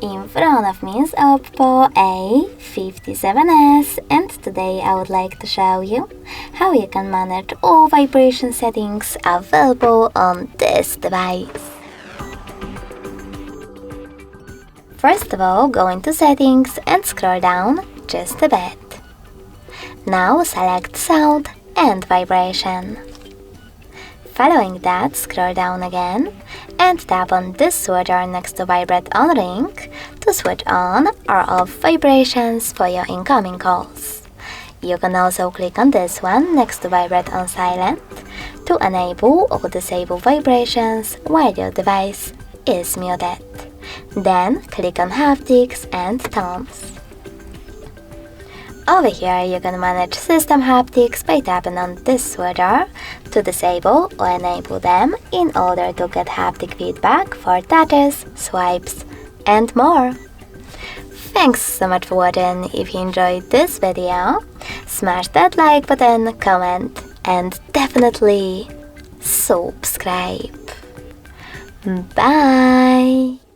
In front of me is OPPO A57s, and today I would like to show you how you can manage all vibration settings available on this device. First of all, go into Settings and scroll down just a bit. Now select Sound and Vibration. Following that, scroll down again and tap on this switcher next to Vibrate on ring to switch on or off vibrations for your incoming calls. You can also click on this one next to Vibrate on silent to enable or disable vibrations while your device is muted. Then click on haptics and tones. Over here, you can manage system haptics by tapping on this switcher to disable or enable them in order to get haptic feedback for touches, swipes, and more. Thanks so much for watching. If you enjoyed this video, smash that like button, comment, and definitely subscribe. Bye!